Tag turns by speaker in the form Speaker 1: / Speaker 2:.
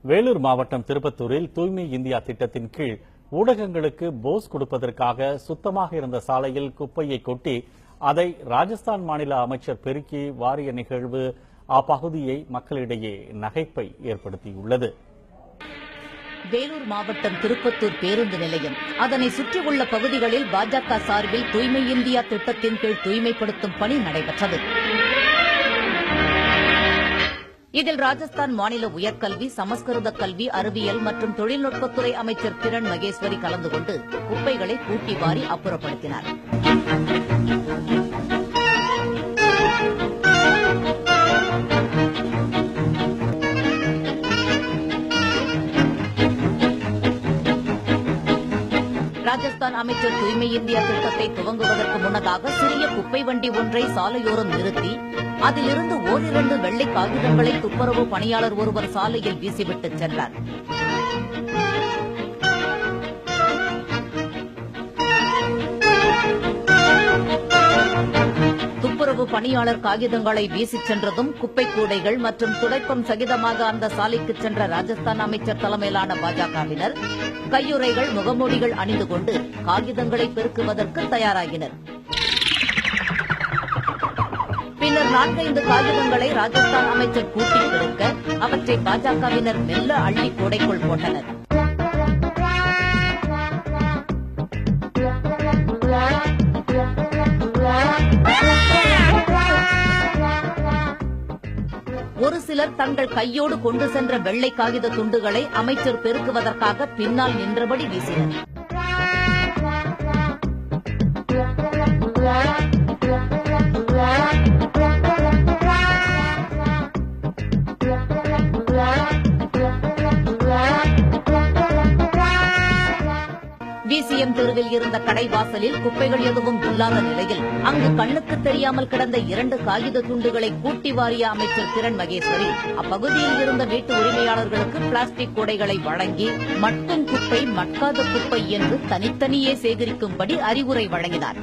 Speaker 1: வேலூர் மாவட்டம் திருப்பத்தூரில் தூய்மை இந்தியா திட்டத்தின் கீழ் ஊடகங்களுக்கு போஸ் கொடுப்பதற்காக சுத்தமாக இருந்த சாலையில் குப்பையை கொட்டி அதை ராஜஸ்தான் மாநில அமைச்சர் பெருக்கி வாரிய நிகழ்வு அப்பகுதியை மக்களிடையே நகைப்பை ஏற்படுத்தியுள்ளது.
Speaker 2: வேலூர் மாவட்டம் திருப்பத்தூர் பேருந்து நிலையம் அதனை சுற்றியுள்ள பகுதிகளில் பாஜக சார்பில் தூய்மை இந்தியா திட்டத்தின் கீழ் தூய்மைப்படுத்தும் பணி நடைபெற்றது. இதில் ராஜஸ்தான் மாநில உயர்கல்வி, சமஸ்கிருத கல்வி, அறிவியல் மற்றும் தொழில்நுட்பத்துறை அமைச்சர் கிரண் மகேஸ்வரி கலந்து கொண்டு குப்பைகளை கூட்டி வாரி அப்புறப்படுத்தினார். ராஜஸ்தான் அமைச்சர் தூய்மை இந்தியா திட்டத்தை துவங்குவதற்கு முன்னதாக சிறிய குப்பை வண்டி ஒன்றை சாலையோரம் நிறுத்தி அதிலிருந்து ஓரிரண்டு வெள்ளை காகிதங்களை துப்புரவு பணியாளர் ஒருவர் சாலையில் வீசிவிட்டு சென்றார். துப்புரவு பணியாளர் காகிதங்களை வீசிச் சென்றதும் குப்பை கூடைகள் மற்றும் துடைப்பம் சகிதமாக அந்த சாலைக்கு சென்ற ராஜஸ்தான் அமைச்சர் தலைமையிலான பாஜகவினர் கையுறைகள், முகமூடிகள் அணிந்து கொண்டு காகிதங்களை பெருக்குவதற்கு தயாராகினர். பின்னர் 4-5 காகிதங்களை ராஜஸ்தான் அமைச்சர் கூட்டி பெருக்க அவற்றை பாஜகவினர் மெல்ல அள்ளி கூடைக்குள் போட்டனர். ஒரு சிலர் தங்கள் கையோடு கொண்டு சென்ற வெள்ளை காகித துண்டுகளை அமைச்சர் பெருக்குவதற்காக பின்னால் நின்றபடி வீசினர். விசிஎம் தெருவில் இருந்த கடை வாசலில் குப்பைகள் எதுவும் இல்லாத நிலையில் அங்கு கண்ணுக்கு தெரியாமல் கிடந்த 2 காகித துண்டுகளை கூட்டி வாரிய அமைச்சர் கிரண் மகேஸ்வரி அப்பகுதியில் இருந்த வீட்டு உரிமையாளர்களுக்கு பிளாஸ்டிக் கூடைகளை வழங்கி மட்டும் குப்பை, மட்காத குப்பை என்று தனித்தனியே சேகரிக்கும்படி அறிவுரை வழங்கினார்.